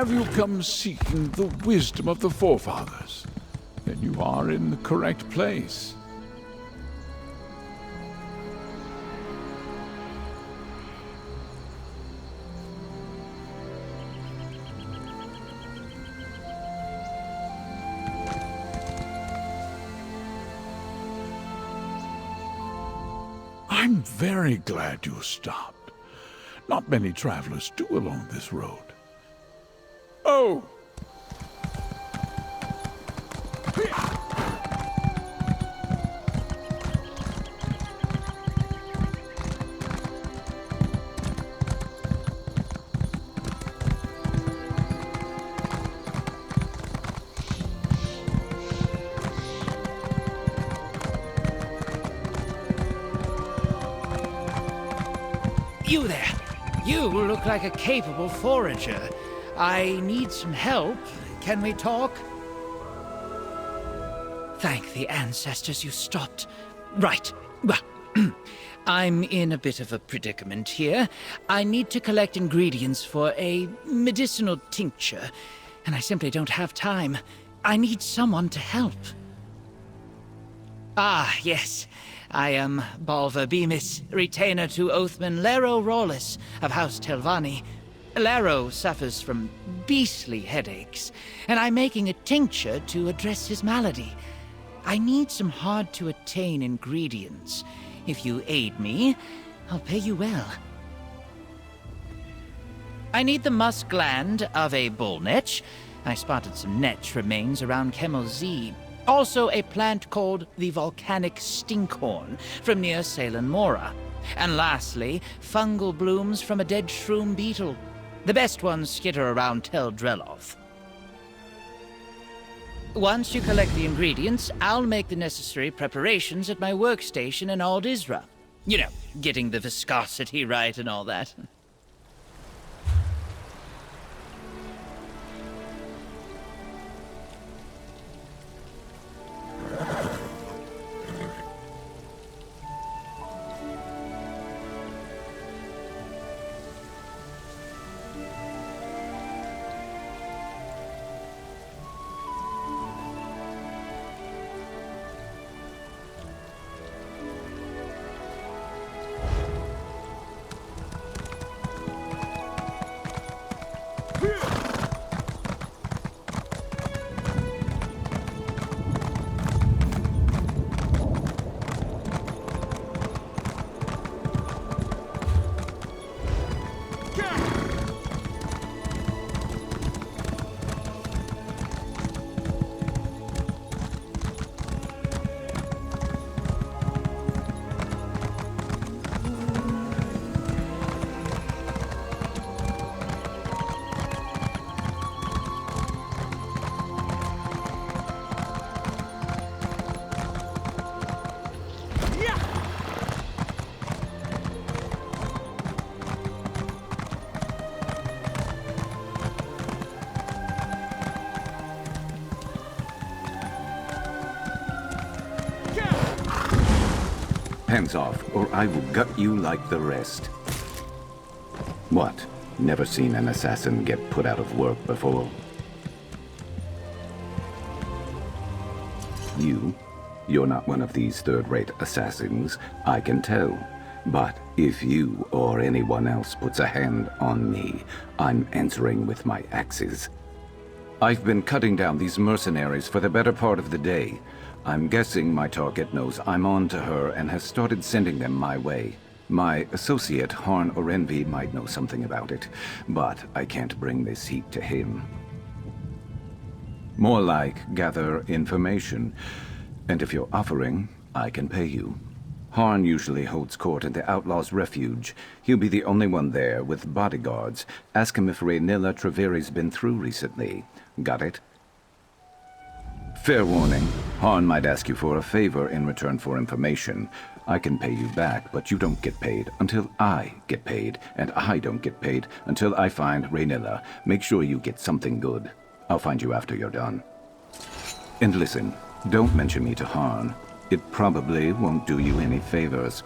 Have you come seeking the wisdom of the forefathers? Then you are in the correct place. I'm very glad you stopped. Not many travelers do along this road. Oh! You there! You look like a capable forager. I need some help. Can we talk? Thank the ancestors you stopped. Right. Well, I'm in a bit of a predicament here. I need to collect ingredients for a medicinal tincture, and I simply don't have time. I need someone to help. Ah, yes. I am Balver Bemis, retainer to Oathman Lero Rawless of House Telvanni. Lero suffers from beastly headaches, and I'm making a tincture to address his malady. I need some hard-to-attain ingredients. If you aid me, I'll pay you well. I need the musk gland of a bullnetch. I spotted some netch remains around Kemel Z. Also a plant called the volcanic stinkhorn from near Salem Mora. And lastly, fungal blooms from a dead shroom beetle. The best ones skitter around Tel Dreloth. Once you collect the ingredients, I'll make the necessary preparations at my workstation in Ald Isra. You know, getting the viscosity right and all that. Hands off, or I will gut you like the rest. What? Never seen an assassin get put out of work before? You're not one of these third-rate assassins, I can tell. But if you or anyone else puts a hand on me, I'm answering with my axes. I've been cutting down these mercenaries for the better part of the day. I'm guessing my target knows I'm on to her and has started sending them my way. My associate, Harn Orenvi, might know something about it, but I can't bring this heat to him. More like gather information. And if you're offering, I can pay you. Harn usually holds court in the Outlaw's Refuge. He'll be the only one there with bodyguards. Ask him if Raynilla Treveri's been through recently. Got it? Fair warning. Harn might ask you for a favor in return for information. I can pay you back, but you don't get paid until I get paid, and I don't get paid until I find Raynilla. Make sure you get something good. I'll find you after you're done. And listen, don't mention me to Harn. It probably won't do you any favors.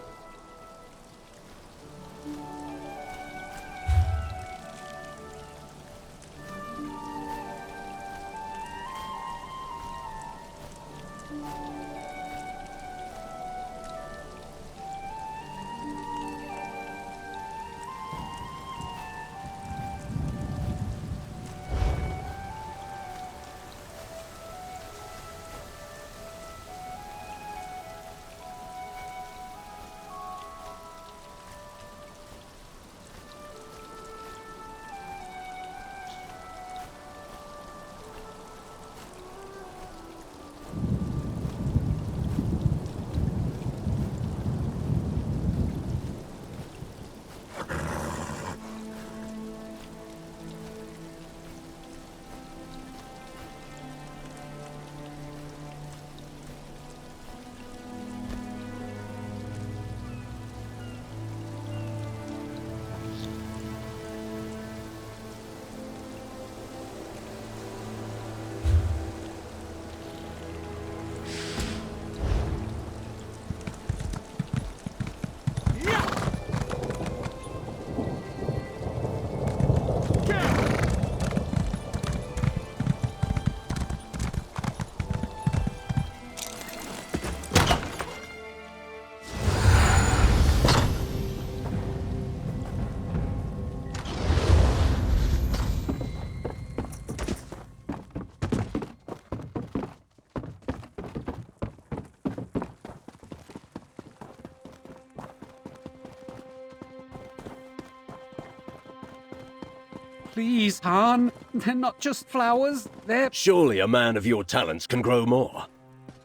Please, Han. They're not just flowers, they're... Surely a man of your talents can grow more.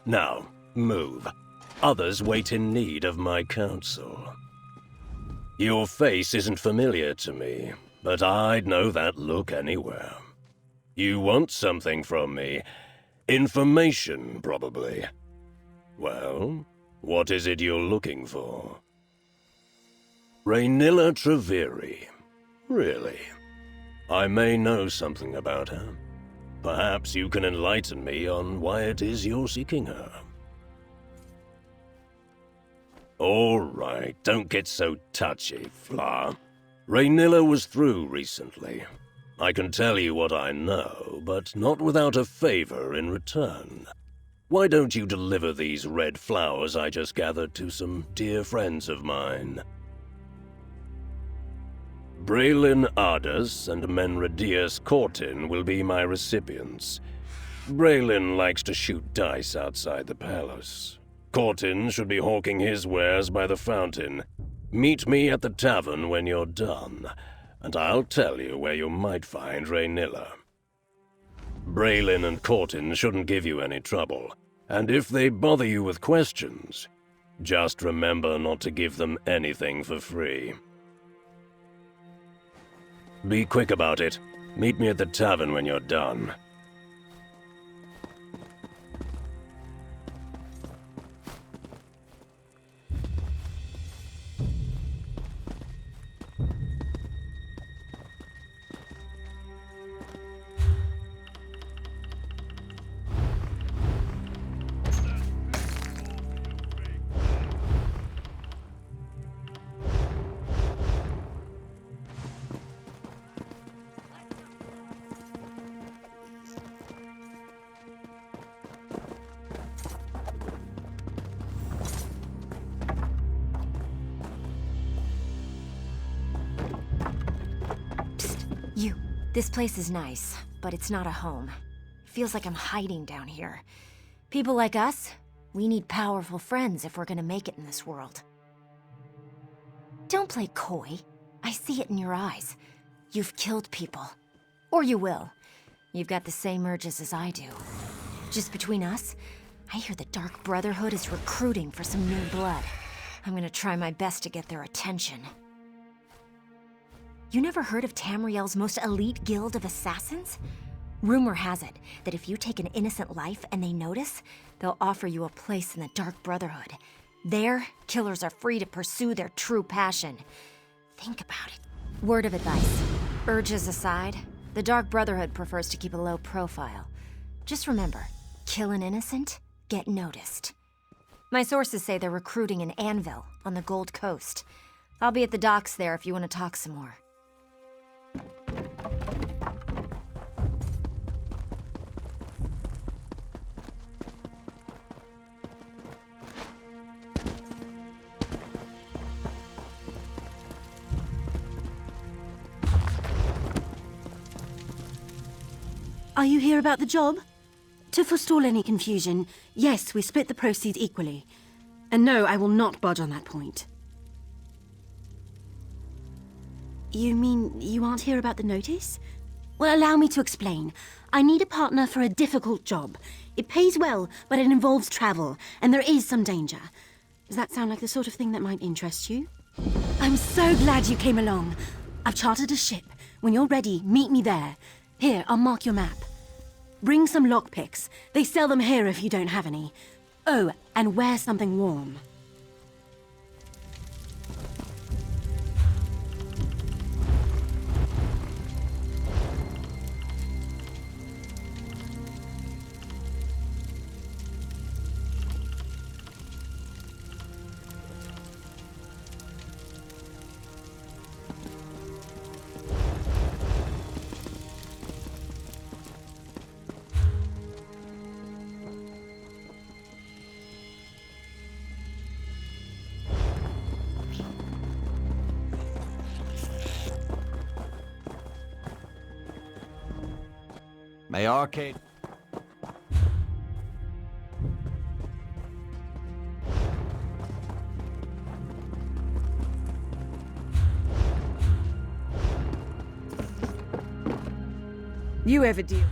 Now, move. Others wait in need of my counsel. Your face isn't familiar to me, but I'd know that look anywhere. You want something from me. Information, probably. Well, what is it you're looking for? Raynilla Treveri. Really? I may know something about her. Perhaps you can enlighten me on why it is you're seeking her. All right, don't get so touchy, Fla. Raynilla was through recently. I can tell you what I know, but not without a favor in return. Why don't you deliver these red flowers I just gathered to some dear friends of mine? Braylin Ardus and Menradius Cortin will be my recipients. Braylin likes to shoot dice outside the palace. Cortin should be hawking his wares by the fountain. Meet me at the tavern when you're done, and I'll tell you where you might find Raynilla. Braylin and Cortin shouldn't give you any trouble, and if they bother you with questions, just remember not to give them anything for free. Be quick about it. Meet me at the tavern when you're done. This place is nice, but it's not a home. Feels like I'm hiding down here. People like us, we need powerful friends if we're gonna make it in this world. Don't play coy. I see it in your eyes. You've killed people. Or you will. You've got the same urges as I do. Just between us, I hear the Dark Brotherhood is recruiting for some new blood. I'm gonna try my best to get their attention. You never heard of Tamriel's most elite guild of assassins? Rumor has it that if you take an innocent life and they notice, they'll offer you a place in the Dark Brotherhood. There, killers are free to pursue their true passion. Think about it. Word of advice. Urges aside, the Dark Brotherhood prefers to keep a low profile. Just remember, kill an innocent, get noticed. My sources say they're recruiting in Anvil, on the Gold Coast. I'll be at the docks there if you want to talk some more. Are you here about the job? To forestall any confusion, yes, we split the proceeds equally. And no, I will not budge on that point. You mean you aren't here about the notice? Well, allow me to explain. I need a partner for a difficult job. It pays well, but it involves travel, and there is some danger. Does that sound like the sort of thing that might interest you? I'm so glad you came along. I've chartered a ship. When you're ready, meet me there. Here, I'll mark your map. Bring some lockpicks. They sell them here if you don't have any. Oh, and wear something warm. May Arcade... You ever deal?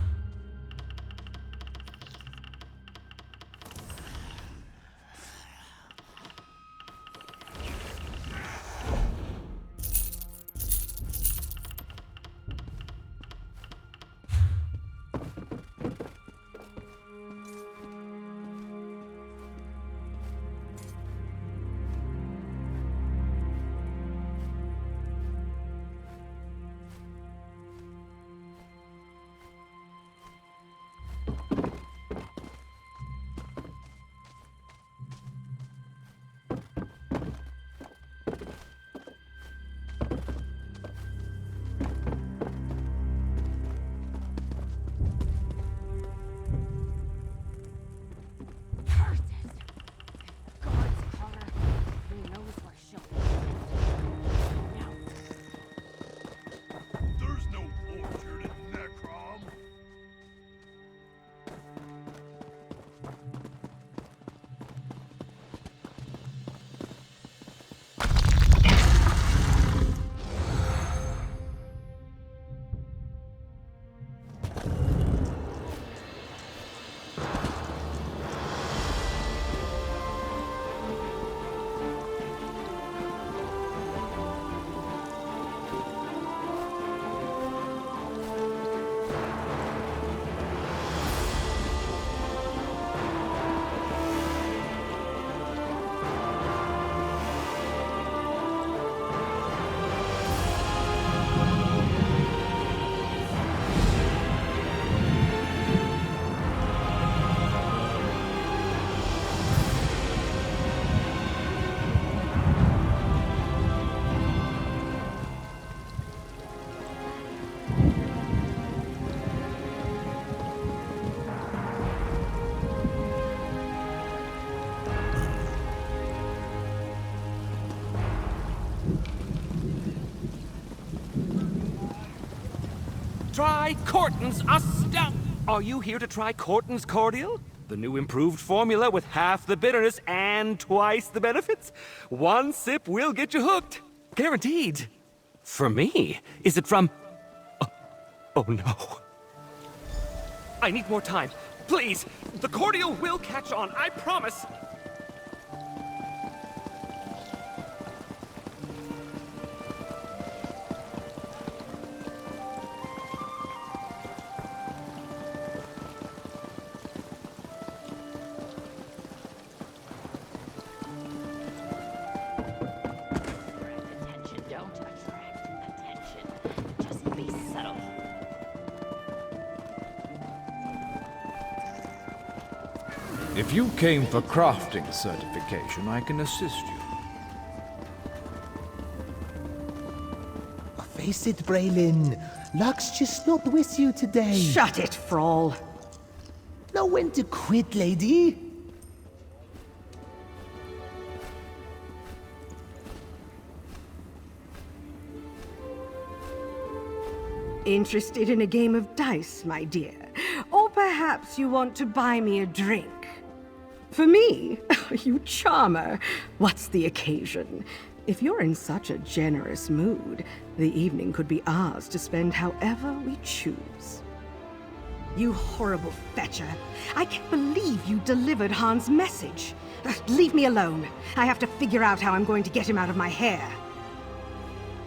try Corton's Are you here to try Corton's Cordial? The new improved formula with half the bitterness and twice the benefits? One sip will get you hooked. Guaranteed. For me? Is it from... Oh no. I need more time. Please! The cordial will catch on, I promise! Attention, don't attract attention. Just be subtle. If you came for crafting certification, I can assist you. Face it, Braylon. Luck's just not with you today. Shut it, Frawl. Know when to quit, lady. Interested in a game of dice, my dear? Or perhaps you want to buy me a drink? For me? You charmer. What's the occasion? If you're in such a generous mood, the evening could be ours to spend however we choose. You horrible fetcher. I can't believe you delivered Han's message. Leave me alone. I have to figure out how I'm going to get him out of my hair.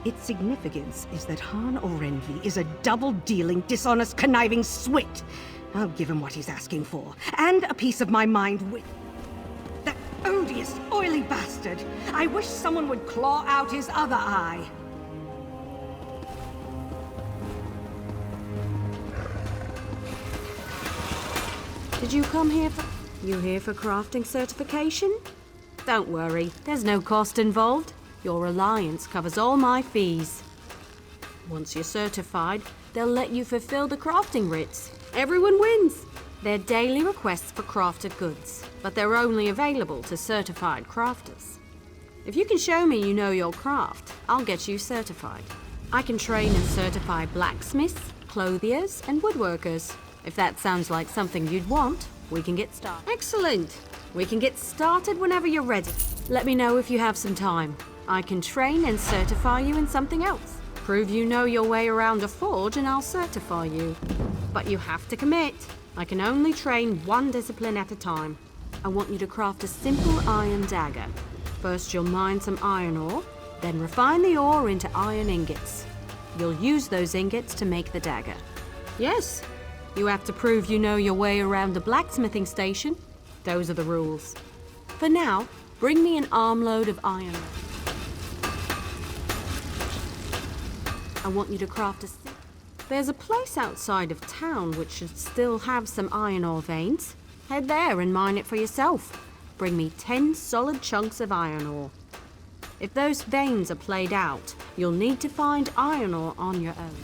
Its significance is that Han Orenvi is a double-dealing, dishonest, conniving swit. I'll give him what he's asking for, and a piece of my mind with... That odious, oily bastard! I wish someone would claw out his other eye. Did you come here for... You here for crafting certification? Don't worry, there's no cost involved. Your alliance covers all my fees. Once you're certified, they'll let you fulfill the crafting writs. Everyone wins. They're daily requests for crafted goods, but they're only available to certified crafters. If you can show me you know your craft, I'll get you certified. I can train and certify blacksmiths, clothiers, and woodworkers. If that sounds like something you'd want, we can get started. Excellent! We can get started whenever you're ready. Let me know if you have some time. I can train and certify you in something else. Prove you know your way around a forge and I'll certify you. But you have to commit. I can only train one discipline at a time. I want you to craft a simple iron dagger. First you'll mine some iron ore, then refine the ore into iron ingots. You'll use those ingots to make the dagger. Yes, you have to prove you know your way around a blacksmithing station. Those are the rules. For now, bring me an armload of iron ore. I want you to craft a... There's a place outside of town which should still have some iron ore veins. Head there and mine it for yourself. Bring me 10 solid chunks of iron ore. If those veins are played out, you'll need to find iron ore on your own.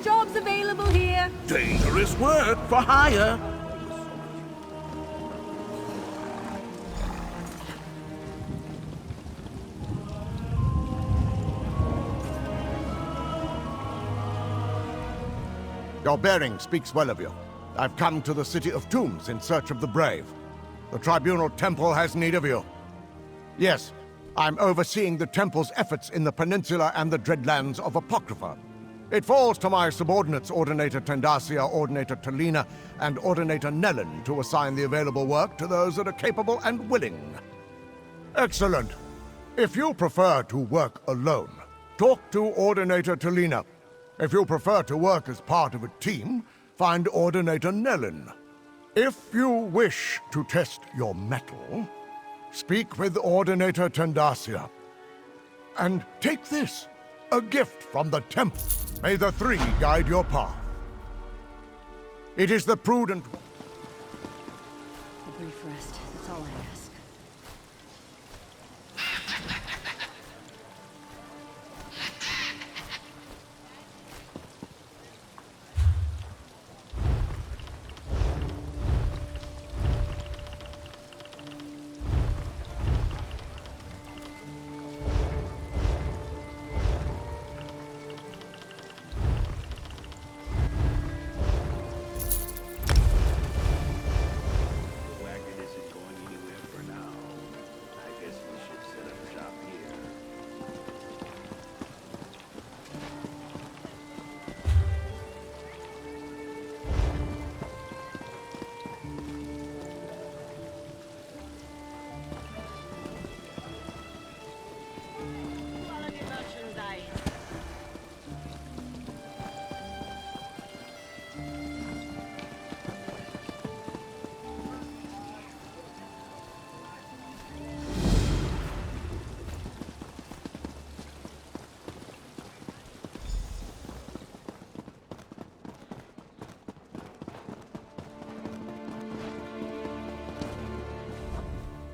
jobs available here. Dangerous work for hire. Your bearing speaks well of you. I've come to the City of Tombs in search of the brave. The Tribunal Temple has need of you. Yes, I'm overseeing the Temple's efforts in the Peninsula and the Dreadlands of Apocrypha. It falls to my subordinates, Ordinator Tendacia, Ordinator Talina, and Ordinator Nellin, to assign the available work to those that are capable and willing. Excellent. If you prefer to work alone, talk to Ordinator Talina. If you prefer to work as part of a team, find Ordinator Nellin. If you wish to test your mettle, speak with Ordinator Tendacia. And take this, a gift from the Temple. May the three guide your path. It is the prudent... A brief rest, that's all I ask.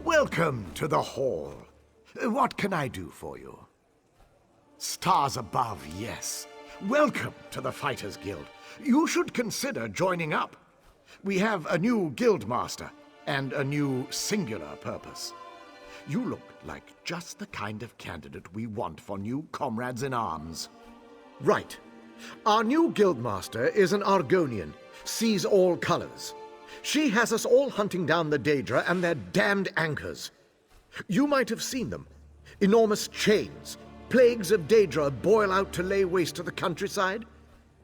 Welcome to the hall. What can I do for you? Stars above, yes. Welcome to the Fighters Guild. You should consider joining up. We have a new guild master and a new singular purpose. You look like just the kind of candidate we want for new comrades in arms. Right. Our new guildmaster is an Argonian, sees all colors. She has us all hunting down the Daedra and their damned anchors. You might have seen them. Enormous chains. Plagues of Daedra boil out to lay waste to the countryside.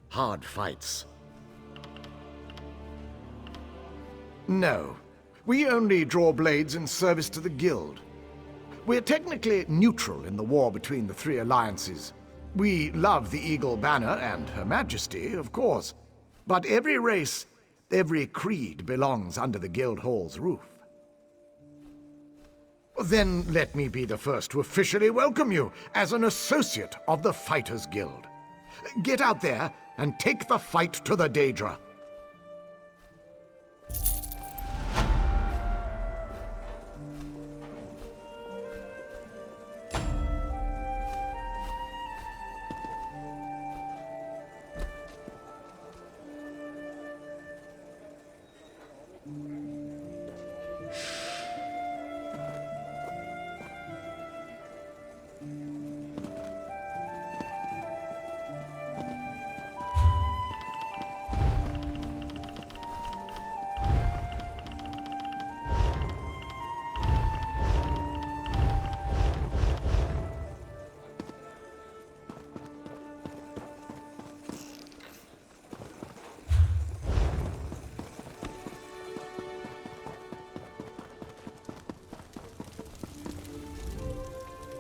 Hard fights. No. We only draw blades in service to the guild. We're technically neutral in the war between the three alliances. We love the Eagle Banner and Her Majesty, of course. But every race, every creed belongs under the guild hall's roof. Then let me be the first to officially welcome you as an associate of the Fighters Guild. Get out there and take the fight to the Daedra.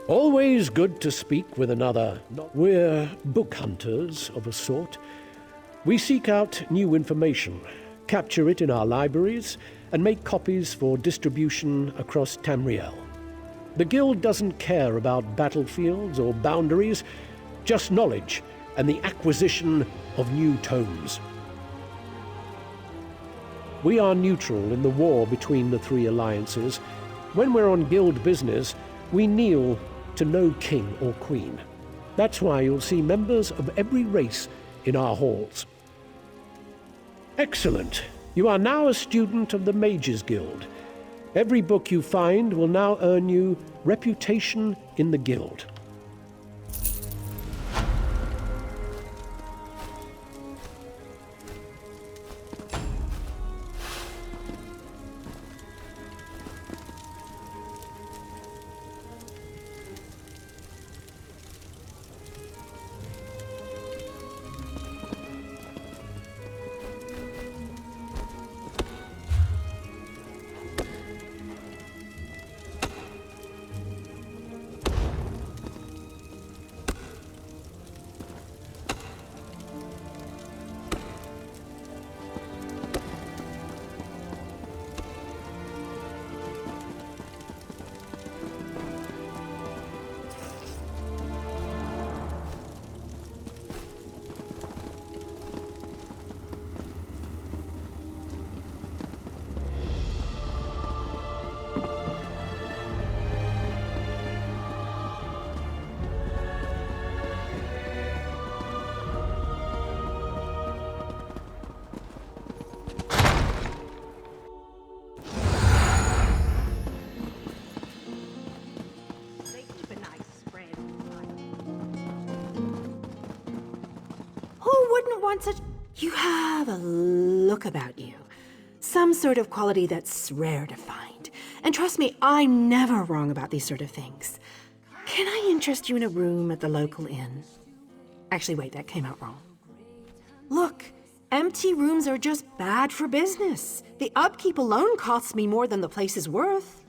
Always good to speak with another. We're book hunters of a sort. We seek out new information, capture it in our libraries, and make copies for distribution across Tamriel. The Guild doesn't care about battlefields or boundaries, just knowledge and the acquisition of new tomes. We are neutral in the war between the three alliances. When we're on Guild business, we kneel to no king or queen. That's why you'll see members of every race in our halls. Excellent. You are now a student of the Mages Guild. Every book you find will now earn you reputation in the guild. Such... You have a look about you. Some sort of quality that's rare to find. And trust me, I'm never wrong about these sort of things. Can I interest you in a room at the local inn? Actually, wait, that came out wrong. Look, empty rooms are just bad for business. The upkeep alone costs me more than the place is worth.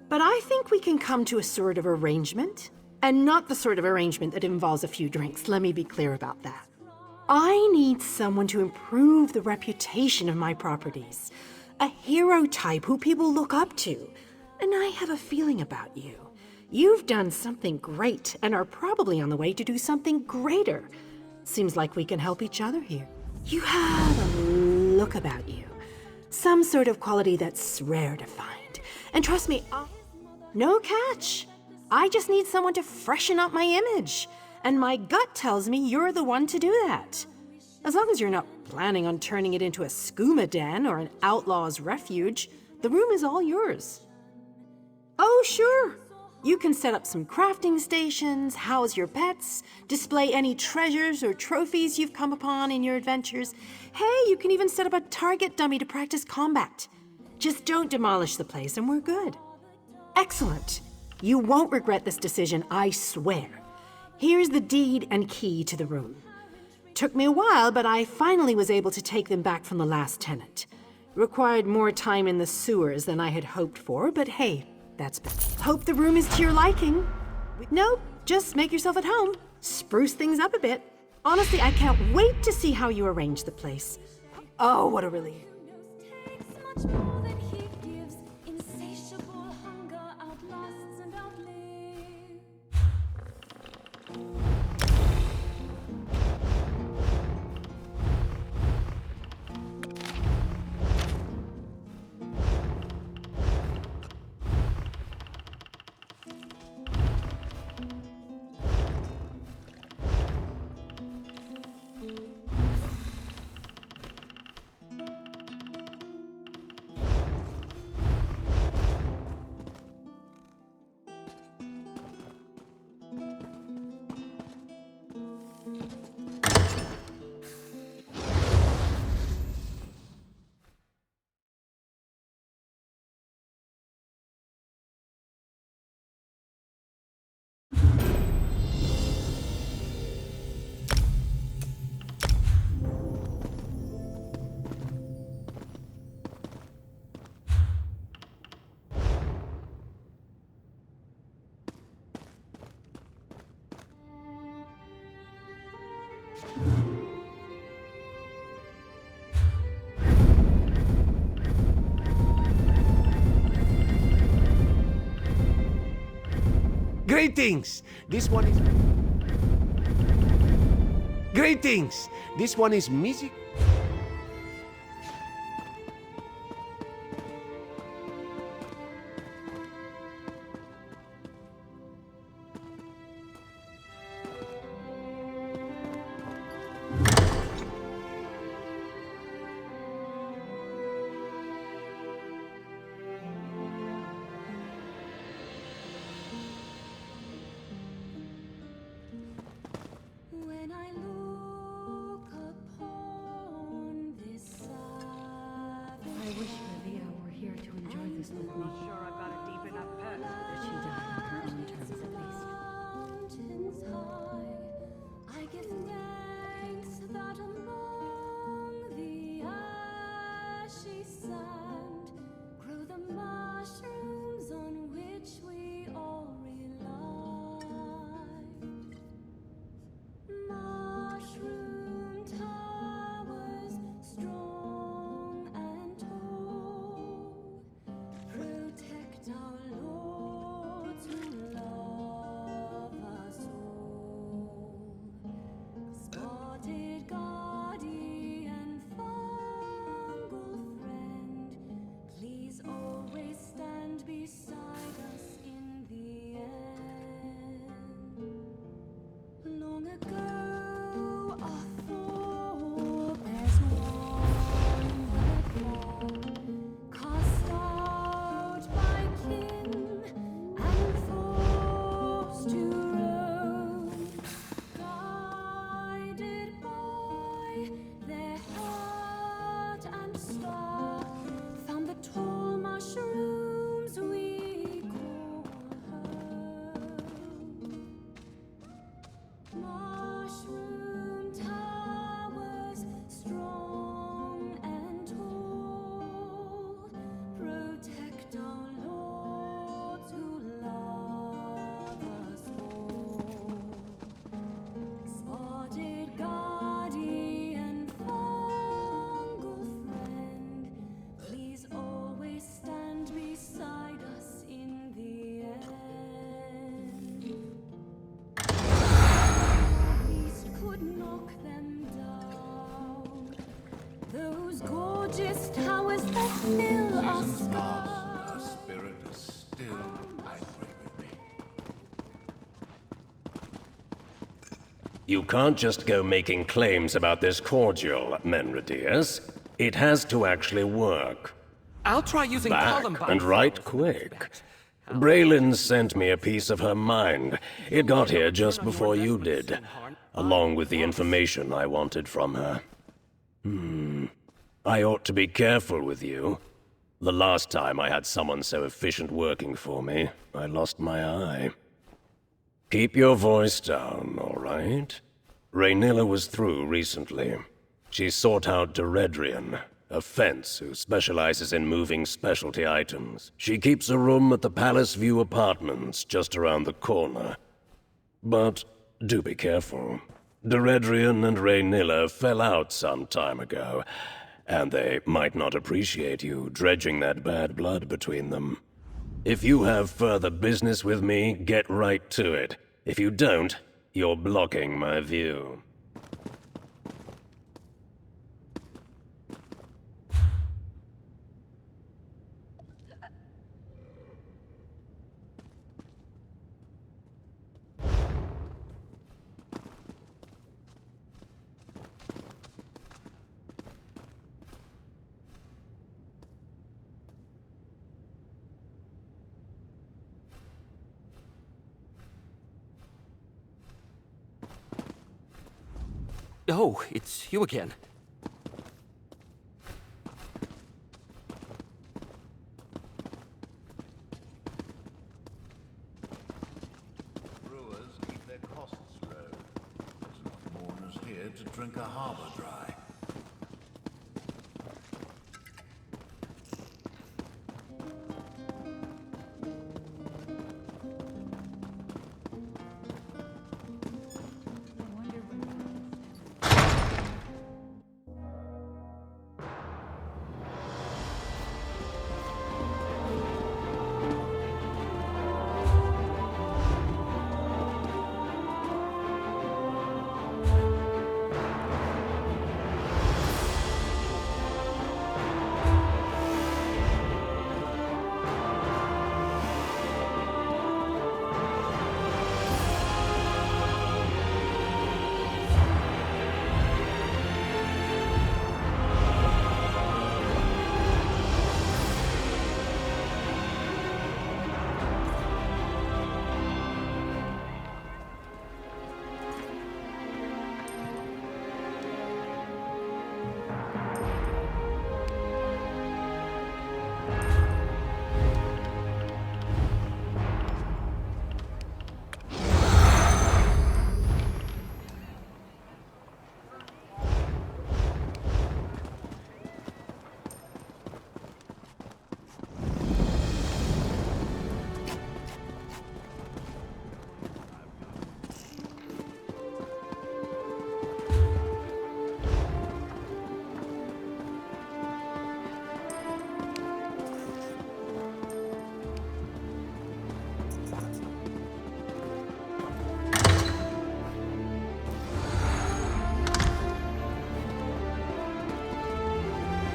But I think we can come to a sort of arrangement. And not the sort of arrangement that involves a few drinks, let me be clear about that. I need someone to improve the reputation of my properties. A hero type who people look up to. And I have a feeling about you. You've done something great and are probably on the way to do something greater. Seems like we can help each other here. You have a look about you. Some sort of quality that's rare to find. And trust me, no catch. I just need someone to freshen up my image. And my gut tells me you're the one to do that. As long as you're not planning on turning it into a skooma den or an outlaw's refuge, the room is all yours. Oh, sure. You can set up some crafting stations, house your pets, display any treasures or trophies you've come upon in your adventures. Hey, you can even set up a target dummy to practice combat. Just don't demolish the place and we're good. Excellent. You won't regret this decision, I swear. Here's the deed and key to the room. Took me a while, but I finally was able to take them back from the last tenant. Required more time in the sewers than I had hoped for, but hey, that's been. Hope the room is to your liking. Nope, just make yourself at home. Spruce things up a bit. Honestly, I can't wait to see how you arrange the place. Oh, what a relief. Greetings! This one is music. You can't just go making claims about this cordial, Menradius. It has to actually work. I'll try using Back, Columbine. and right quick. Braylon sent me a piece of her mind. It got here just before you did, along with the information I wanted from her. I ought to be careful with you. The last time I had someone so efficient working for me, I lost my eye. Keep your voice down, all right? Raynilla was through recently. She sought out Deredrian, a fence who specializes in moving specialty items. She keeps a room at the Palace View Apartments just around the corner. But do be careful. Deredrian and Raynilla fell out some time ago, and they might not appreciate you dredging that bad blood between them. If you have further business with me, get right to it. If you don't, you're blocking my view. Oh, it's you again. Brewers keep their costs low. There's enough mourners here to drink a harbor dry.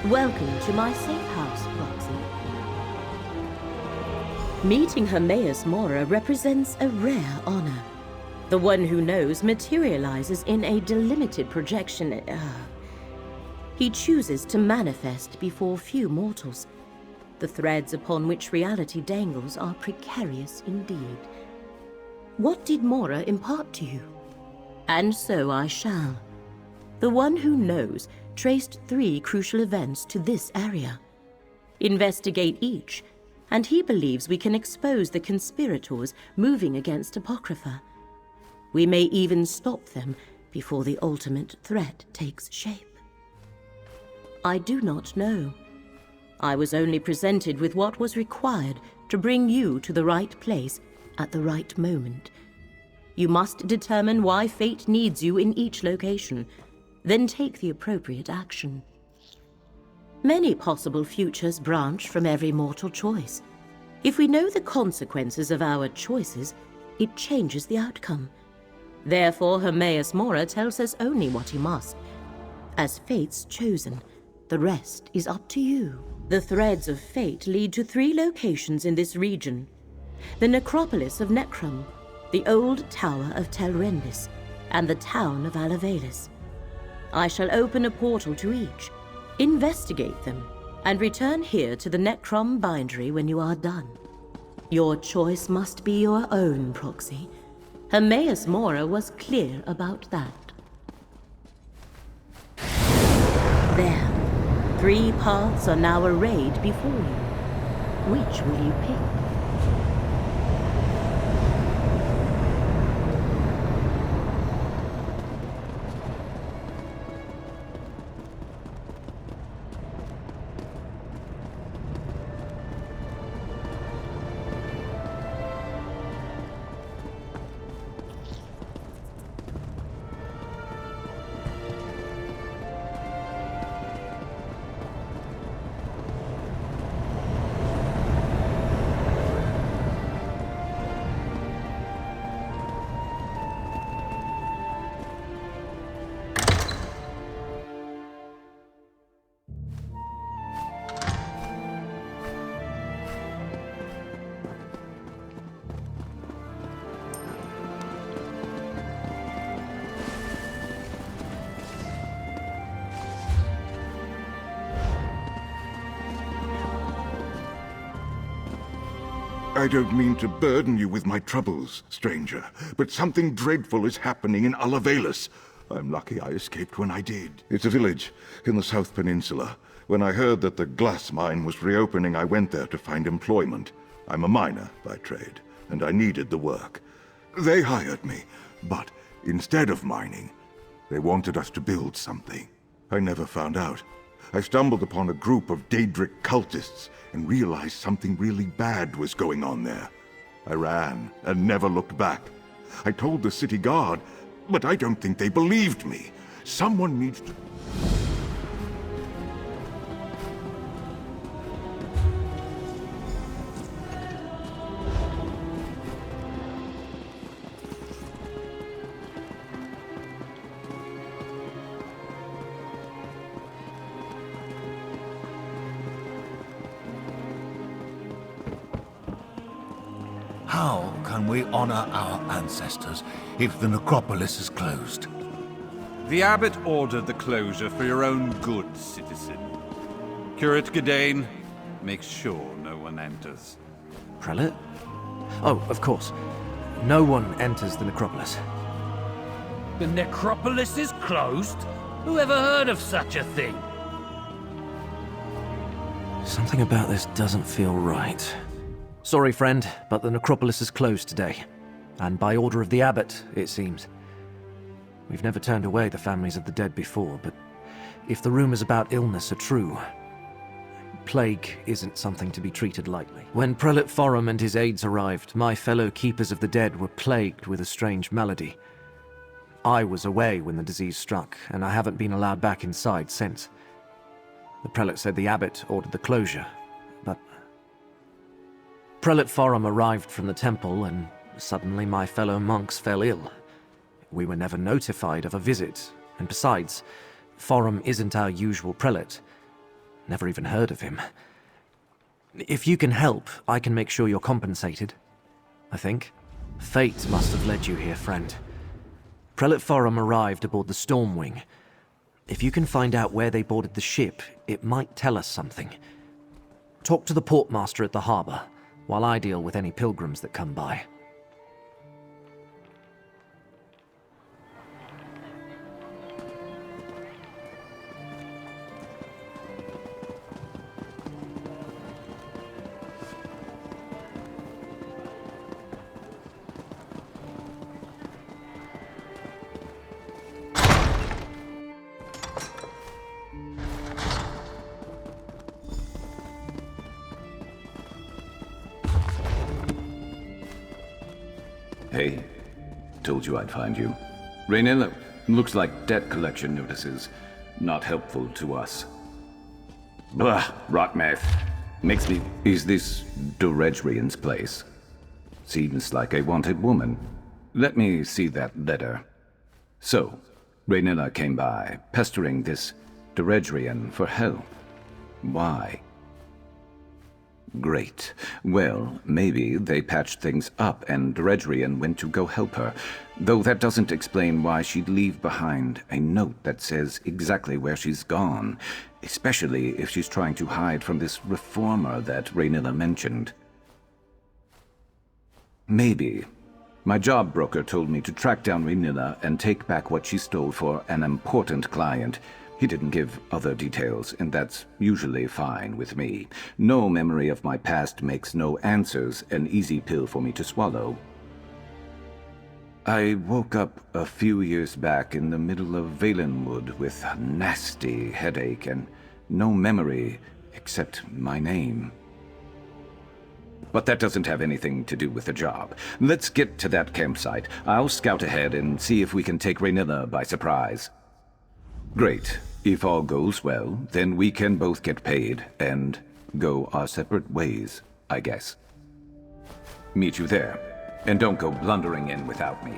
Welcome to my safe house, Roxy. Meeting Hermaeus Mora represents a rare honor. The one who knows materializes in a delimited projection. He chooses to manifest before few mortals. The threads upon which reality dangles are precarious indeed. What did Mora impart to you? And so I shall. The one who knows traced 3 crucial events to this area. Investigate each, and he believes we can expose the conspirators moving against Apocrypha. We may even stop them before the ultimate threat takes shape. I do not know. I was only presented with what was required to bring you to the right place at the right moment. You must determine why fate needs you in each location, then take the appropriate action. Many possible futures branch from every mortal choice. If we know the consequences of our choices, it changes the outcome. Therefore, Hermaeus Mora tells us only what he must. As fate's chosen, the rest is up to you. The threads of fate lead to 3 locations in this region. The necropolis of Necrum, the old tower of Telrendis, and the town of Alavelis. I shall open a portal to each, investigate them, and return here to the Necrom Bindery when you are done. Your choice must be your own, Proxy. Hermaeus Mora was clear about that. There. 3 paths are now arrayed before you. Which will you pick? I don't mean to burden you with my troubles, stranger, but something dreadful is happening in Alavelis. I'm lucky I escaped when I did. It's a village in the South Peninsula. When I heard that the glass mine was reopening, I went there to find employment. I'm a miner by trade, and I needed the work. They hired me, but instead of mining, they wanted us to build something. I never found out. I stumbled upon a group of Daedric cultists and realized something really bad was going on there. I ran and never looked back. I told the city guard, but I don't think they believed me. Someone needs to... How can we honor our ancestors if the necropolis is closed? The abbot ordered the closure for your own good, citizen. Curate Gadain, make sure no one enters. Prelate? Oh, of course. No one enters the necropolis. The necropolis is closed? Who ever heard of such a thing? Something about this doesn't feel right. Sorry, friend, but the necropolis is closed today. And by order of the abbot, it seems. We've never turned away the families of the dead before, but if the rumors about illness are true, plague isn't something to be treated lightly. When Prelate Forum and his aides arrived, my fellow keepers of the dead were plagued with a strange malady. I was away when the disease struck, and I haven't been allowed back inside since. The prelate said the abbot ordered the closure, but... Prelate Forum arrived from the temple, and suddenly my fellow monks fell ill. We were never notified of a visit, and besides, Forum isn't our usual prelate. Never even heard of him. If you can help, I can make sure you're compensated, I think. Fate must have led you here, friend. Prelate Forum arrived aboard the Stormwing. If you can find out where they boarded the ship, it might tell us something. Talk to the portmaster at the harbor, while I deal with any pilgrims that come by. Hey, told you I'd find you. Raynilla, looks like debt collection notices. Not helpful to us. Blah, rot math. Makes me... Is this Doredrian's place? Seems like a wanted woman. Let me see that letter. So, Raynilla came by, pestering this Doredrian for help. Why? Great. Well, maybe they patched things up and Doredrian went to go help her. Though that doesn't explain why she'd leave behind a note that says exactly where she's gone. Especially if she's trying to hide from this reformer that Raynilla mentioned. Maybe. My job broker told me to track down Raynilla and take back what she stole for an important client. He didn't give other details, and that's usually fine with me. No memory of my past makes no answers an easy pill for me to swallow. I woke up a few years back in the middle of Valenwood with a nasty headache and no memory except my name. But that doesn't have anything to do with the job. Let's get to that campsite. I'll scout ahead and see if we can take Raynilla by surprise. Great. If all goes well, then we can both get paid and go our separate ways, I guess. Meet you there. And don't go blundering in without me.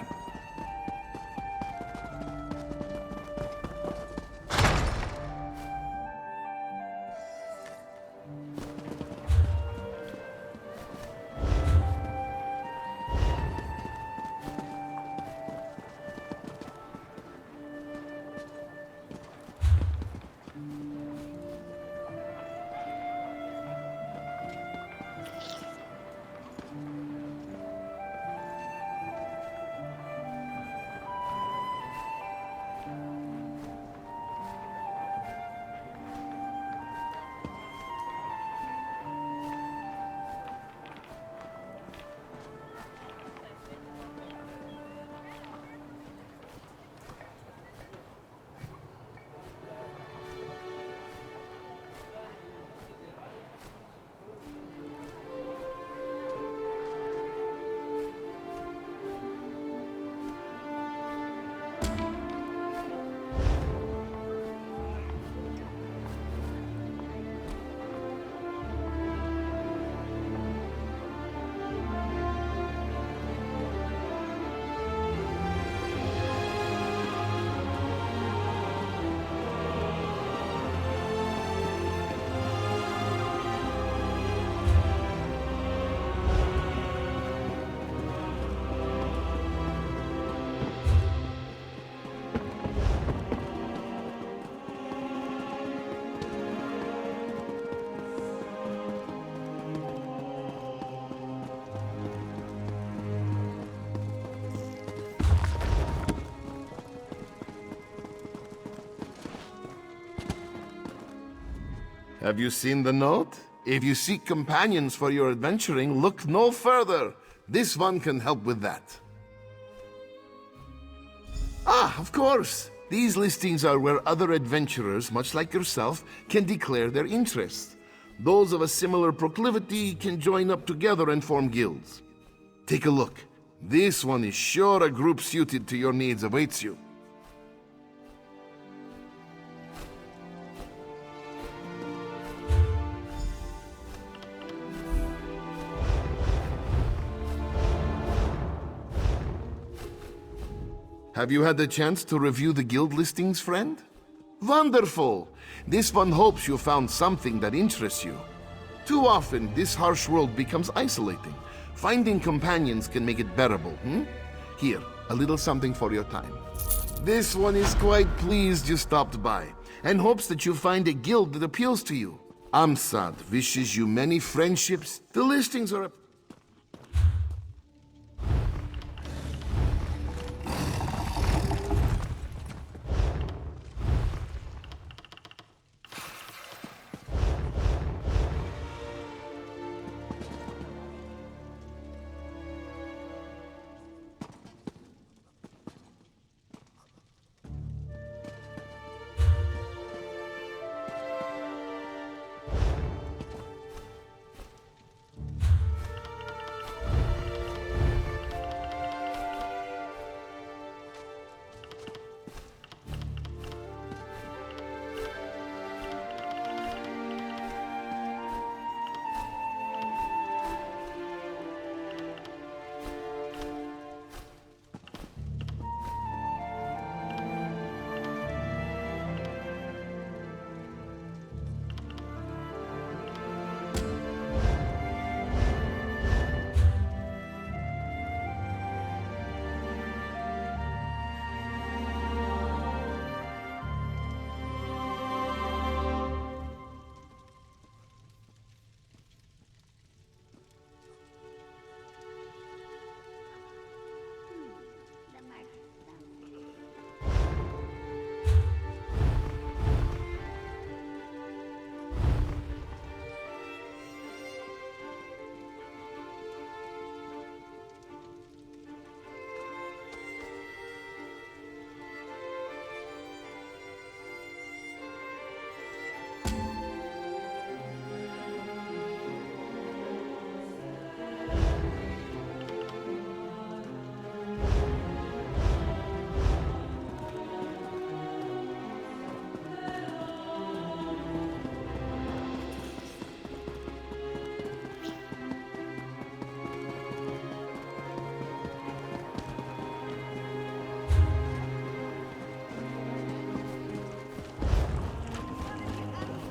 Have you seen the note? If you seek companions for your adventuring, look no further. This one can help with that. Ah, of course. These listings are where other adventurers, much like yourself, can declare their interest. Those of a similar proclivity can join up together and form guilds. Take a look. This one is sure a group suited to your needs awaits you. Have you had the chance to review the guild listings, friend? Wonderful! This one hopes you found something that interests you. Too often, this harsh world becomes isolating. Finding companions can make it bearable, Here, a little something for your time. This one is quite pleased you stopped by, and hopes that you find a guild that appeals to you. Amsad wishes you many friendships. The listings are up.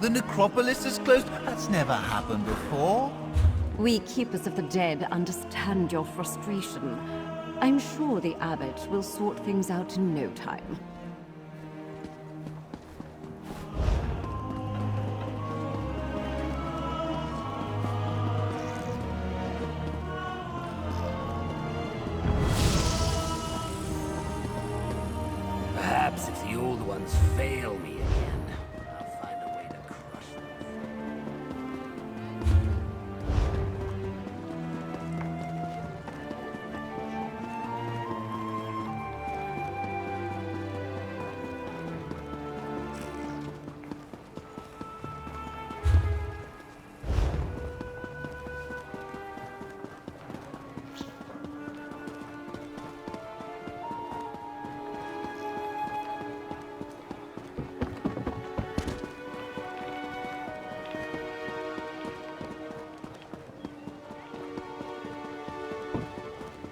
The necropolis is closed? That's never happened before. We Keepers of the Dead understand your frustration. I'm sure the Abbot will sort things out in no time. Perhaps if the old ones fail me again, I'll find a way to crush them.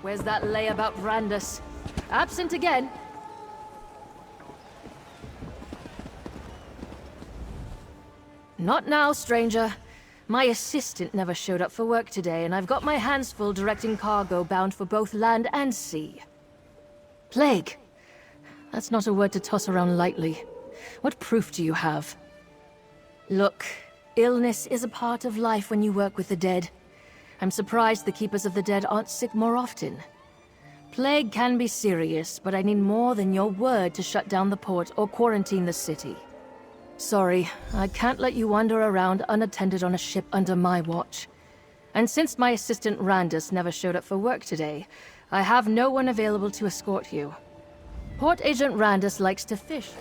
Where's that lay about Randus? Absent again? Not now, stranger. My assistant never showed up for work today, and I've got my hands full directing cargo bound for both land and sea. Plague. That's not a word to toss around lightly. What proof do you have? Look, illness is a part of life when you work with the dead. I'm surprised the Keepers of the Dead aren't sick more often. Plague can be serious, but I need more than your word to shut down the port or quarantine the city. Sorry, I can't let you wander around unattended on a ship under my watch. And since my assistant Randus never showed up for work today, I have no one available to escort you. Port Agent Randus likes to fish.